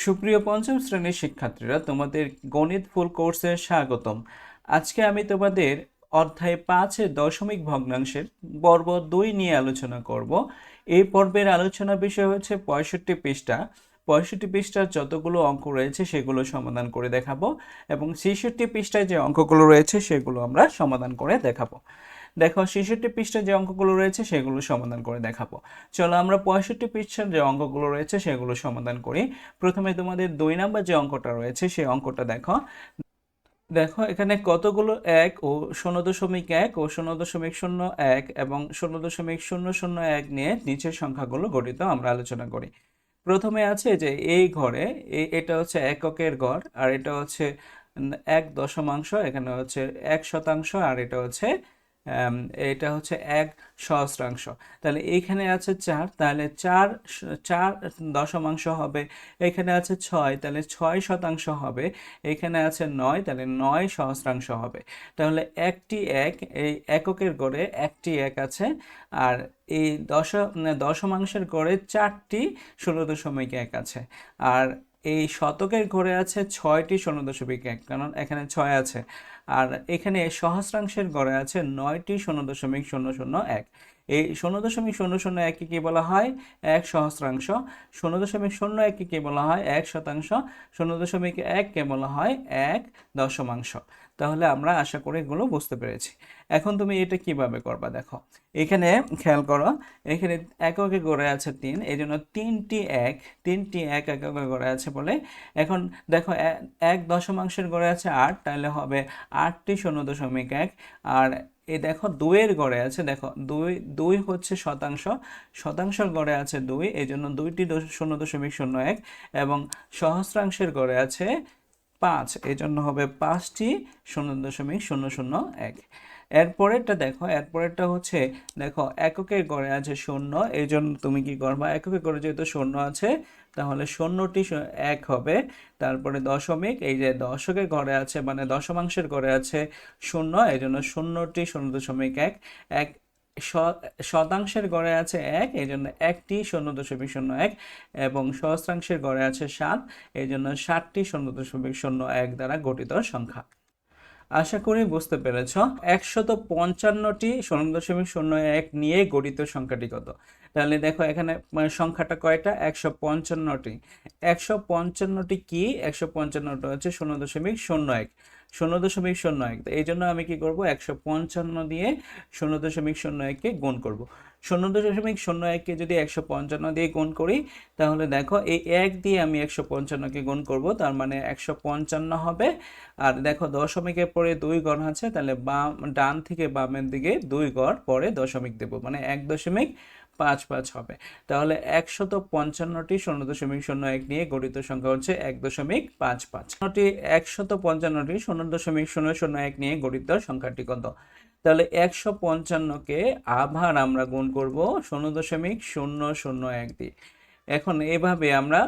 সুপ্রিয় পঞ্চম শ্রেণীর শিক্ষার্থীরা, তোমাদের গণিত ফুল কোর্সে স্বাগতম। আজকে আমি তোমাদের অধ্যায় 5-এর দশমিক ভগ্নাংশের পর্ব 2 নিয়ে আলোচনা করব। এই পর্বের আলোচনা বিষয় হচ্ছে 65 পৃষ্ঠা। 65 পৃষ্ঠার যতগুলো অঙ্ক রয়েছে সেগুলো সমাধান করে দেখাবো এবং 66 পৃষ্ঠায় যে অঙ্কগুলো রয়েছে সেগুলো আমরা সমাধান করে দেখাবো। দেখো, 66 পৃষ্ঠায় যে অঙ্কগুলো রয়েছে সেগুলো সমাধান করে দেখাবো। চলো আমরা 65 পৃষ্ঠার যে অঙ্কগুলো রয়েছে সেগুলো সমাধান করি। প্রথমে তোমাদের 2 নাম্বার যে অঙ্কটা রয়েছে সেই অঙ্কটা দেখো। দেখো এখানে কতগুলো 1 ও 0.1 ও 0.01 এবং 0.001 নিয়ে নিচের সংখ্যাগুলো গঠিত আমরা আলোচনা করি। প্রথমে আছে যে এই ঘরে এটা হচ্ছে এককের ঘর, আর এটা হচ্ছে 1 দশমাংশ, এখানে হচ্ছে 1 শতাংশ, আর এটা হচ্ছে 1 সহস্রাংশ। তাহলে এইখানে আছে 4, তাহলে 4 দশমাংশ হবে। এখানে আছে 6, তাহলে 6 শতাংশ হবে। এখানে আছে 9, তাহলে 9 সহস্রাংশ হবে। তাহলে একটি এক, এই এককের গড়ে একটি এক আছে, আর এই দশমাংশের গড়ে 4টি 0.1 আছে, আর এই শতকের ঘরে আছে 6টি 0.1, কারণ এখানে 6 আছে, আর এখানে সহস্রাংশের গড়ে আছে 9টি 0.001। এই 0.001 কে কি বলা হয়? 1 সহস্রাংশ। 0.01 কে কি বলা হয়? 1 শতাংশ। 0.1 কে বলা হয় 1 দশমাংশ। তাহলে আমরা আশা করি এগুলো বুঝতে পেরেছি। এখন তুমি এটা কিভাবে করবা দেখো। এখানে খেয়াল করো, এখানে এককে গড়ে আছে 3, এই জন্য তিনটি এক এককে গড়ে আছে বলে এখন দেখো 1 দশমাংশের গড়ে আছে 8, তাহলে হবে 8টি 0.1। আর এই দেখো 2-এর গড়ে আছে, দেখো দুই হচ্ছে শতাংশ, শতাংশের গড়ে আছে 2, এই জন্য 2টি 0.01, এবং সহস্রাংশের গড়ে আছে 5, এই জন্য হবে 5টি 0.001। এরপরেরটা দেখো, এরপরেরটা হচ্ছে দেখো এককের গড়ে আছে 0, এই জন্য তুমি কি করবা? এককের গড়ে যেহেতু 0 আছে তাহলে 0টি 1 হবে। তারপরে দশমিক, এই যে দশকের ঘরে আছে মানে দশমাংশের ঘরে আছে 0, এই জন্য 0টি 0.1। এক শতাংশের গড়ে আছে 1, এই জন্য 1টি 0.01, এবং সহস্রাংশের গড়ে আছে 7, এই জন্য 7টি 0.01 দ্বারা গঠিত সংখ্যা। আশা করি বুঝতে পেরেছ। 155টি 0.01 নিয়ে গঠিত সংখ্যাটি কত? তাহলে দেখো এখানে সংখ্যাটা কয়টা? 155টি। 155টি কি? 155টা হচ্ছে 0.01, 0.01। এই জন্য আমি কি করব? 155 দিয়ে 0.01কে গুণ করব। 0.01কে যদি 155 দিয়ে গুণ করি তাহলে দেখো এই 1 দিয়ে আমি 155কে গুণ করব, তার মানে 155 হবে। আর দেখো দশমিকের পরে 2 ঘর আছে, তাহলে ডান থেকে বামের দিকে 2 ঘর পরে দশমিক দেব, মানে 1.55 হবে। তাহলে 155টি 0.01 নিয়ে গঠিত সংখ্যা হচ্ছে 1.55। 155টি 0.001 নিয়ে গঠিত সংখ্যাটি কত? তাহলে 155কে আবার আমরা গুণ করব 0.001 দিয়ে। এখন এভাবে আমরা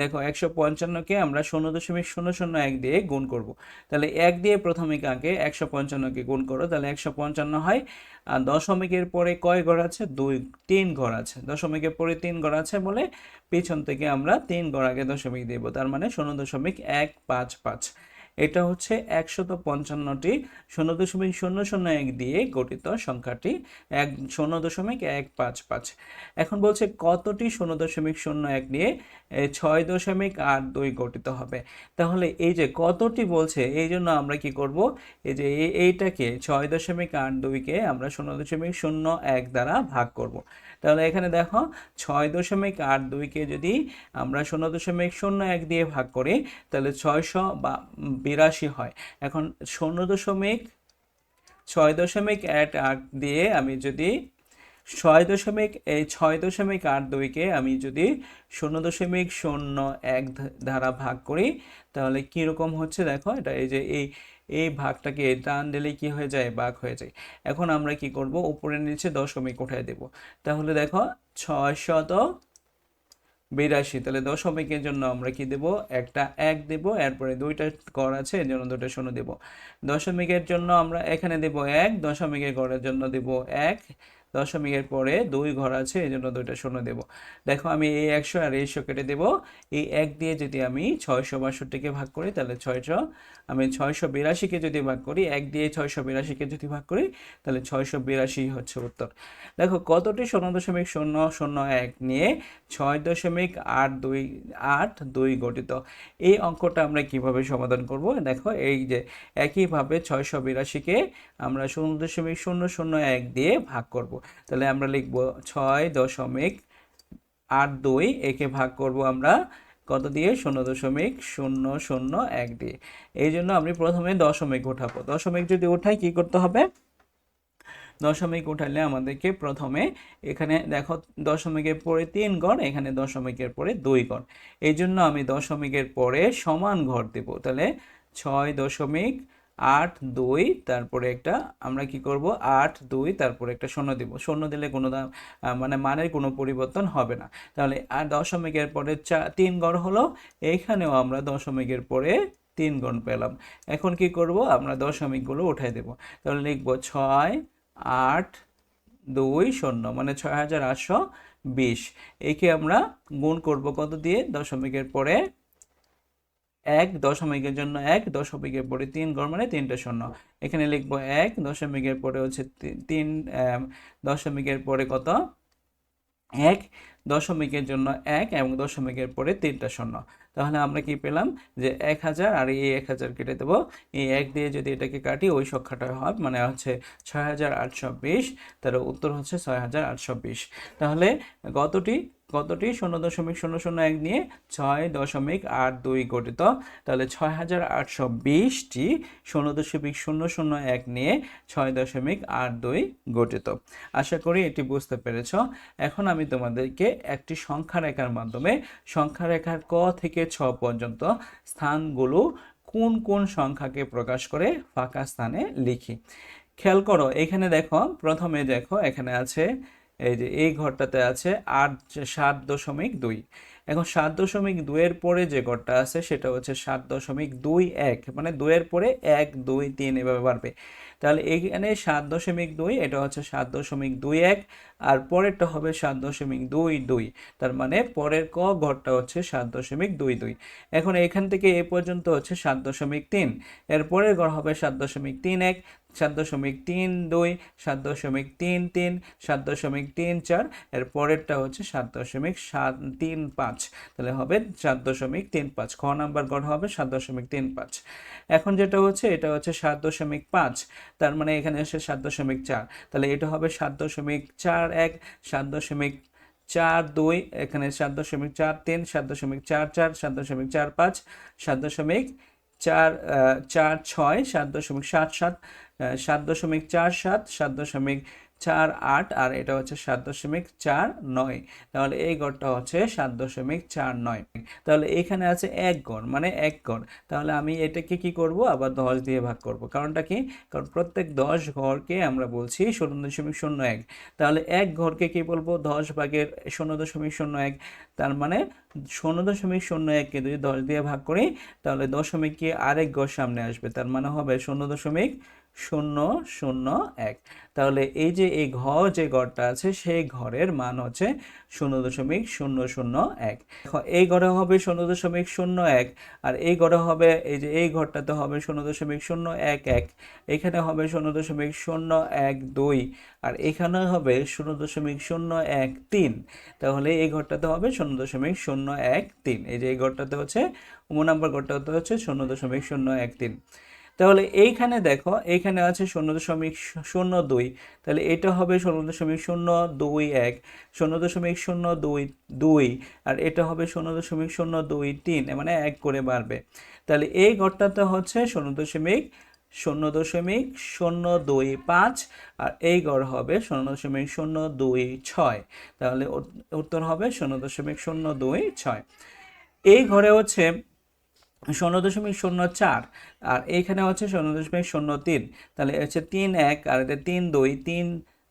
দেখো 155কে আমরা 0.001 দিয়ে গুণ করব। তাহলে 1 দিয়ে প্রথমে কাকে 155কে গুণ করো, তাহলে 155 হয়। আর দশমিকের পরে কয় ঘর আছে? 3 ঘর আছে। দশমিকের পরে 3 ঘর আছে বলে পিছন থেকে আমরা 3 ঘর আগে দশমিক দেব, তার মানে 0.155। এটা হচ্ছে 155টি 0.001 দিয়ে গঠিত সংখ্যাটি 0.155। এখন বলছে কতটি 0.01 নিয়ে 6.82 গঠিত হবে। তাহলে এই যে কতটি বলছে, এই জন্য আমরা কি করব? এই যে এইটাকে 6.82কে আমরা 0.01 দ্বারা ভাগ করব। তাহলে এখানে দেখো 6.82কে যদি আমরা 0.01 দিয়ে ভাগ করি তাহলে 682 হয়। এখন 6.8 দিয়ে আমি যদি 6.82কে আমি যদি 0.01 দ্বারা ভাগ করি তাহলে কিরকম হচ্ছে দেখো। এটা এই যে এই ভাগটাকে টান দিলে কি হয়ে যায়? ভাগ হয়ে যায়। এখন আমরা কি করব? উপরে নিচে দশমিক উঠায় দেব। তাহলে দেখো 682, তাহলে দশমিকের জন্য আমরা কি দেব? একটা 1 দেব, এরপরে 2টা ঘর আছে এর জন্য 2টা 0 দেব। দশমিকের জন্য আমরা এখানে দেব 1, দশমিকের ঘরের জন্য দেব 1, দশমিকের পরে 2 ঘর আছে, এই জন্য 2টা শূন্য দেব। দেখো আমি এই 100 আর এই 100 কেটে দেব। এই 1 দিয়ে যদি আমি 662কে ভাগ করি তাহলে 600, আমি 682কে যদি ভাগ করি, 1 দিয়ে 682কে যদি ভাগ করি তাহলে 682 হচ্ছে উত্তর। দেখো কতটি 0.001 নিয়ে 6.828 গঠিত। এই অঙ্কটা আমরা কিভাবে সমাধান করব? দেখো এই যে একইভাবে 682কে আমরা 0.001 দিয়ে ভাগ করব। তাহলে আমরা লিখব 6.82, একে ভাগ করব আমরা কত দিয়ে? 0.001 দিয়ে। এই জন্য আমি প্রথমে দশমিক উঠাবো। দশমিক যদি উঠাই কি করতে হবে? দশমিক উঠালে আমাদেরকে প্রথমে এখানে দেখো দশমিকের পরে 3 ঘর, এখানে দশমিকের পরে 2 ঘর, এই জন্য আমি দশমিকের পরে সমান ঘর দেব। তাহলে 6.82, তারপরে একটা আমরা কি করব 8.2, তারপরে একটা শূন্য দিব। শূন্য দিলে কোনো মানে মানের কোনো পরিবর্তন হবে না। তাহলে আর দশমিকের পরে 3 ঘর হলো, এইখানেও আমরা দশমিকের পরে 3 ঘর পেলাম। এখন কি করব? আমরা দশমিকগুলো উঠাই দেব। তাহলে লিখব 6.820, মানে 6,820। একে আমরা গুণ করব কত দিয়ে? দশমিকের পরে 1, দশমিকের জন্য 1, দশমিকের পরে 3 ঘর মানে 3টা শূন্য। এখানে লিখব 1, দশমিকের পরে হচ্ছে 3, দশমিকের পরে কত? 1, দশমিকের জন্য 1 এবং দশমিকের পরে 3টা শূন্য। তাহলে আমরা কি পেলাম? যে 1000 আর এই 1000 কেটে দেবো। এই 1 দিয়ে যদি এটাকে কাটি ওই সংখ্যাটা হয়, মানে হচ্ছে 6,820। তার উত্তর হচ্ছে 6,820। তাহলে কতটি 0.001 নিয়ে 6.82 গঠিত। তাহলে 6,820টি 0.001 নিয়ে 6.82 গঠিত। আশা করি এটি বুঝতে পেরেছ। এখন আমি তোমাদেরকে একটি সংখ্যা রেখার মাধ্যমে সংখ্যা রেখার ক থেকে 6 পর্যন্ত স্থানগুলো কোন কোন সংখ্যাকে প্রকাশ করে ফাঁকা স্থানে লিখি। খেয়াল করো, এখানে দেখো, প্রথমে দেখো এখানে আছে, এই যে এই ঘরটাতে আছে 7.2। এখন 7.2 এর পরে যে ঘরটা আছে সেটা হচ্ছে 7.21, মানে 2 এর পরে 1, 2, 3 এভাবে বাড়বে। তাহলে এখানে 7.2, এটা হচ্ছে 7.21, আর পরেরটা হবে 7.22। তার মানে পরের ক ঘরটা হচ্ছে 7.22। এখন এখান থেকে এ পর্যন্ত হচ্ছে 7.3, এর পরের ঘর হবে 7.31, 7.32, 7.33, 7.34, এর পরেরটা হচ্ছে 7.35। তাহলে হবে 7.35, খ নাম্বার ঘর হবে 7.35। এখন যেটা হচ্ছে এটা হচ্ছে 7.5, তার মানে এখানে এসে 7.4, তাহলে এটা হবে 7.41, 7.42, এখানে 7.43, 7.44, 7.45, 7.46, 7.47, 7.47, 7.48, আর এটা হচ্ছে 7.49। তাহলে এই গড়টা হচ্ছে 7.49। তাহলে এখানে আছে 1 গড়, মানে 1 গড়। তাহলে আমি এটাকে কি করব? আবার 10 দিয়ে ভাগ করব। কারণটা কি? কারণ প্রত্যেক 10 ঘরকে আমরা বলছি 0.01। তাহলে 1 ঘরকে কি বলবো? 10 ভাগের 0.01। তার মানে 0.01কে যদি 10 দিয়ে ভাগ করি তাহলে দশমিক কি আরেক ঘর সামনে আসবে, তার মানে হবে 0.001। তাহলে এই যে এই ঘর, যে ঘরটা আছে সেই ঘরের মান হচ্ছে 0.001। এই ঘরে হবে 0.01, আর এই ঘরে হবে, এই যে এই ঘরটাতে হবে 0.011, এখানে হবে 0.012, আর এখানে হবে 0.013। তাহলে এই ঘরটাতে হবে 0.013। এই যে এই ঘরটাতে হচ্ছে নাম্বার ঘরটাতে হচ্ছে 0.013। তাহলে এইখানে দেখো, এইখানে আছে 0.02, তাহলে এটা হবে 0.021, 0.022, আর এটা হবে 0.023, মানে 1 করে বাড়বে। তাহলে এই ঘরটাতে হচ্ছে 0.025, আর এই গড় হবে 0.026। তাহলে উত্তর হবে 0.026। এই ঘরে হচ্ছে 0.04, আর এইখানে হচ্ছে 0.03। তাহলে হচ্ছে 3, 1, আর এটা 3, 2,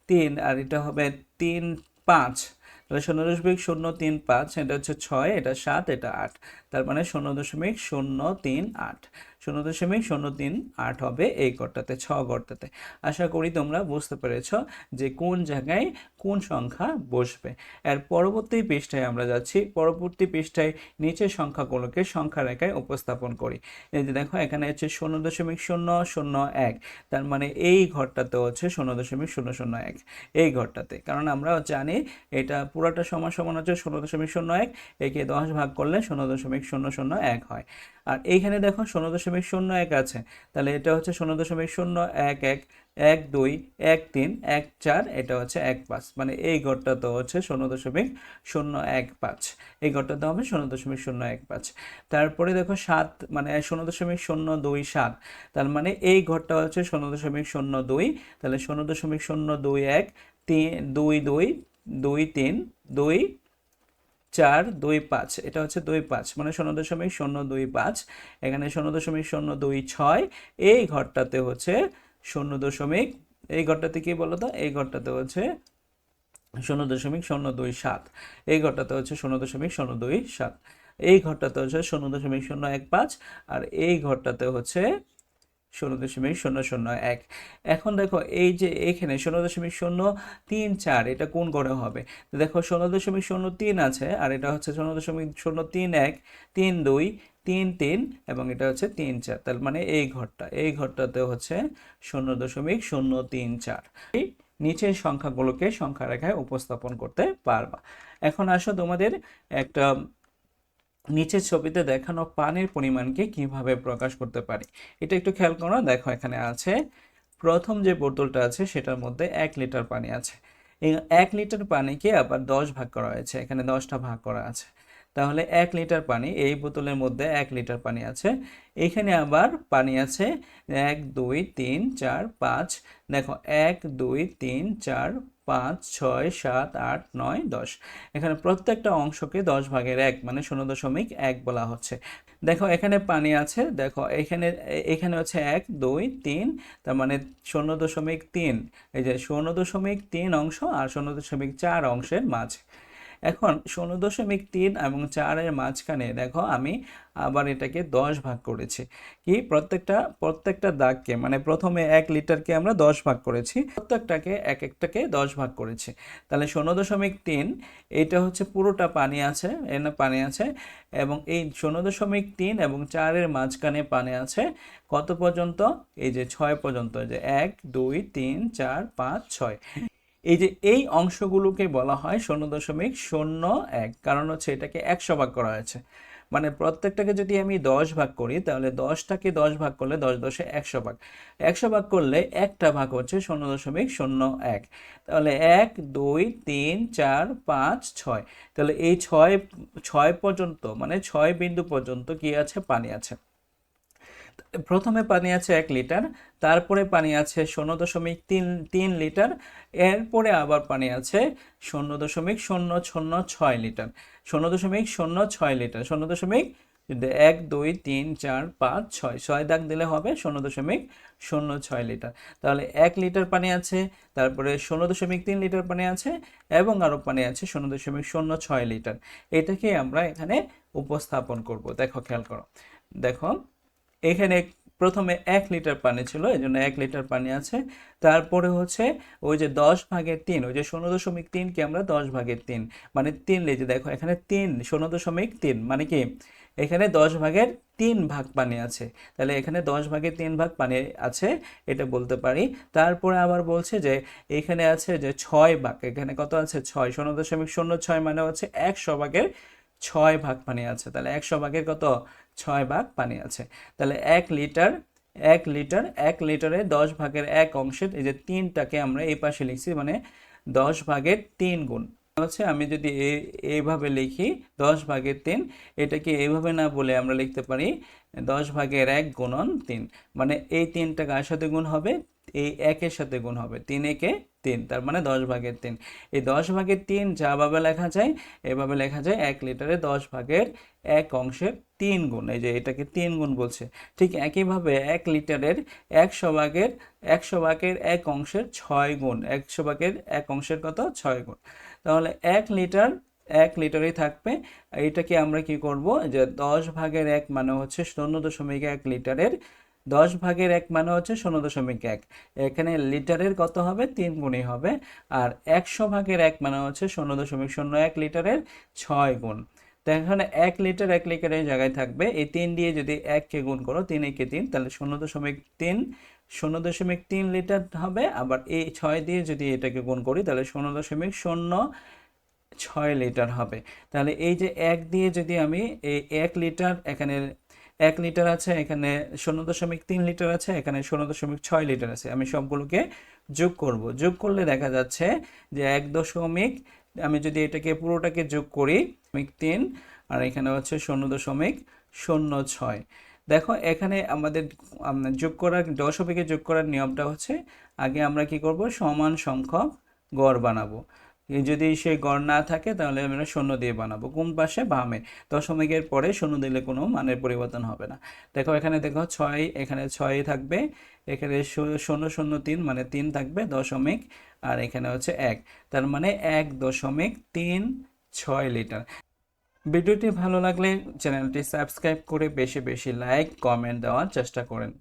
3, আর এটা হবে 3, 5। তাহলে 0.035, এটা হচ্ছে 6, এটা 7, এটা 8। তার মানে 0.038। 0.038 হবে এই ঘরটাতে, 6 ঘরটাতে। আশা করি তোমরা বুঝতে পেরেছ যে কোন জায়গায় কোন সংখ্যা বসবে। এর পরবর্তী পৃষ্ঠায় আমরা যাচ্ছি। পরবর্তী পৃষ্ঠায় নিচের সংখ্যাগুলোকে সংখ্যা রেখায় উপস্থাপন করি। এই যে দেখো এখানে হচ্ছে 0.001, তার মানে এই ঘরটাতে হচ্ছে 0.001 এই ঘরটাতে, কারণ আমরা জানি এটা পুরোটা সমান সমান হচ্ছে 0.01, একে 10 ভাগ করলে 0.001 হয়। আর এইখানে দেখো 0.01 আছে, তাহলে এটা হচ্ছে 0.011, 12, 13, 14, এটা হচ্ছে 15, মানে এই ঘরটা তো হচ্ছে 0.015, এই ঘরটাতে হবে 0.015। তারপরে দেখো 7 মানে 0.027, তার মানে এই ঘরটা হচ্ছে 0.02, তাহলে 0.021, 2, 2, 2, 3, 2, 4, 2, 5, এটা হচ্ছে 25, মানে 0.025। এখানে 0.026, এই ঘরটাতে হচ্ছে 0. এই ঘরটাতে কি বলতো, এই ঘরটাতে হচ্ছে 0.027, এই ঘরটাতে হচ্ছে 0.027, এই ঘরটাতে হচ্ছে 0.015, আর এই ঘরটাতে হচ্ছে 0.001। এখন দেখো এই যে এখানে 0.034, এটা কোন ঘরে হবে? দেখো 0.03 আছে, আর এটা হচ্ছে 0.031, 32, 33, এবং এটা হচ্ছে 34, তার মানে এই ঘরটাতে হচ্ছে 0.034। এই নিচের সংখ্যাগুলোকে সংখ্যা রেখায় উপস্থাপন করতে পারবা। এখন আসো তোমাদের একটা নিচের ছবিতে দেখানো পানির পরিমাণকে কিভাবে প্রকাশ করতে পারি, এটা একটু খেয়াল করো। দেখো এখানে আছে, প্রথম যে বোতলটা আছে সেটার মধ্যে 1 লিটার পানি আছে। এই 1 লিটার পানিকে আবার 10 ভাগ করা হয়েছে, এখানে 10টা ভাগ করা আছে। তাহলে 1 লিটার পানি, এই বোতলের মধ্যে 1 লিটার পানি আছে। এখানে আবার পানি আছে 1, 2, 3, 4, 5। দেখো 1, 2, 3, 4, 5, 6, 7, 8, 9, 10। এখানে প্রত্যেকটা অংশকে 10 ভাগের 1 মানে 0.1 বলা হচ্ছে। দেখো এখানে পানি আছে, দেখো এখানে এখানে হচ্ছে 1, 2, 3, তার মানে 0.3, এই যে 0.3 অংশ আর 0.4 অংশের মাঝে। এখন 0.3 এবং 4-এর মাঝখানে দেখো আমি আবার এটাকে 10 ভাগ করেছি। কি প্রত্যেকটা দাগকে, মানে প্রথমে 1 লিটারকে আমরা 10 ভাগ করেছি, প্রত্যেকটাকে একটাকে 10 ভাগ করেছি। তাহলে 0.3 এটা হচ্ছে পুরোটা পানি আছে, এখানে পানি আছে, এবং এই 0.3 এবং 4-এর মাঝখানে পানি আছে কত পর্যন্ত? এই যে 6 পর্যন্ত, যে 1, 2, 3, 4, 5, 6। এই যে এই অংশগুলোকে বলা হয় 0.01, কারণ হচ্ছে এটাকে 100 ভাগ করা হয়েছে। মানে প্রত্যেকটাকে যদি আমি 10 ভাগ করি, তাহলে 10টাকে 10 ভাগ করলে 10 10 100 ভাগ, 100 ভাগ করলে একটা ভাগ হচ্ছে 0.01। তাহলে 1, 2, 3, 4, 5, 6, তাহলে এই 6 পর্যন্ত, মানে 6 বিন্দু পর্যন্ত কি আছে? পানি আছে। প্রথমে পানি আছে 1 লিটার, তারপরে পানি আছে 0.3 লিটার, এরপরে আবার পানি আছে 0.006 লিটার, 0.06 লিটার, 1, 2, 3, 4, 5, 6, 6 দাগ দিলে হবে 0.06 লিটার। তাহলে 1 লিটার পানি আছে, তারপরে 0.3 লিটার পানি আছে, এবং আরও পানি আছে 0.06 লিটার। এটাকে আমরা এখানে উপস্থাপন করব। দেখো খেয়াল করো, দেখো এখানে প্রথমে 1 লিটার পানি ছিল, এই জন্য 1 লিটার পানি আছে। তারপরে হচ্ছে ওই যে 10 ভাগের 3, ওই যে 0.3কে আমরা 10 ভাগের 3 মানে 3 লিটার, দেখো এখানে 0.3 মানে কি এখানে 10 ভাগের 3 ভাগ পানি আছে, তাহলে এখানে 10 ভাগের 3 ভাগ পানি আছে, এটা বলতে পারি। তারপরে আবার বলছে যে এখানে আছে যে 6 ভাগ, এখানে কত আছে? 6, 0.06 মানে হচ্ছে 100 ভাগের 6 ভাগ পানি আছে, তাহলে 100 ভাগের কত? 6 ভাগ পানি আছে। তাহলে 1 লিটারে 10 ভাগের 1 অংশের এই যে 3টাকে আমরা এই পাশে লিখছি, মানে 10 ভাগের 3 গুণ হচ্ছে, আমি যদি এইভাবে লিখি 10 ভাগের 3, এটাকে এইভাবে না বলে আমরা লিখতে পারি 10 ভাগের 1 গুণন 3, মানে এই 3টা কার সাথে গুণ হবে? এই 1-এর সাথে গুণ হবে, 3 একে 3, তার মানে 10 ভাগের 3। এই 10 ভাগের 3 যাভাবে লেখা যায়, এভাবে লেখা যায় 1 লিটারে 10 ভাগের 1 অংশের 3 গুণ, এই যে এটাকে 3 গুণ বলছে। ঠিক একইভাবে 1 লিটারের 100 ভাগের 1 অংশের 6 গুণ, 100 ভাগের 1 অংশের কত? 6 গুণ। তাহলে 1 লিটার লিটারই থাকবে। এটাকে আমরা কি করব, যে 10/1 মানে হচ্ছে 0.1 লিটারের 10/1 মানে হচ্ছে 0.1। এখানে লিটারের কত হবে, 3 গুণই হবে। আর 100/1 মানে হচ্ছে 0.01 লিটারের 6 গুণ। তো এখানে 1 লিটারের জায়গায় থাকবে, এই 3 দিয়ে যদি 1কে গুণ করো, 3 একে 3, তাহলে 0.3 লিটার হবে। আবার এই 6 দিয়ে যদি এটাকে গুণ করি, তাহলে 0.06 লিটার হবে। তাহলে এই যে 1 দিয়ে যদি আমি এই 1 লিটার, এখানে 1 লিটার আছে, এখানে 0.3 লিটার আছে, এখানে 0.6 লিটার আছে, আমি সবগুলোকে যোগ করব। যোগ করলে দেখা যাচ্ছে যে 1 দশমিক, আমি যদি এটাকে পুরোটাকে যোগ করি 3, আর এখানে হচ্ছে 0.06। দেখো এখানে আমাদের যোগ করার, দশমিকে যোগ করার নিয়মটা হচ্ছে, আগে আমরা কি করব, সমান সংখ্যক গড় বানাবো। যদি সেই গড় না থাকে তাহলে আমরা শূন্য দিয়ে বানাবো, কোন পাশে, বামে। দশমিকের পরে শূন্য দিলে কোনো মানের পরিবর্তন হবে না। দেখো এখানে দেখো 6, এখানে 6 থাকবে, এখানে 0.003 মানে 3 থাকবে, দশমিক, আর এখানে হচ্ছে 1, তার মানে 1.36 লিটার। ভিডিওটি ভালো লাগলে চ্যানেলটি সাবস্ক্রাইব করে বেশি বেশি লাইক কমেন্ট দেওয়ার চেষ্টা করেন।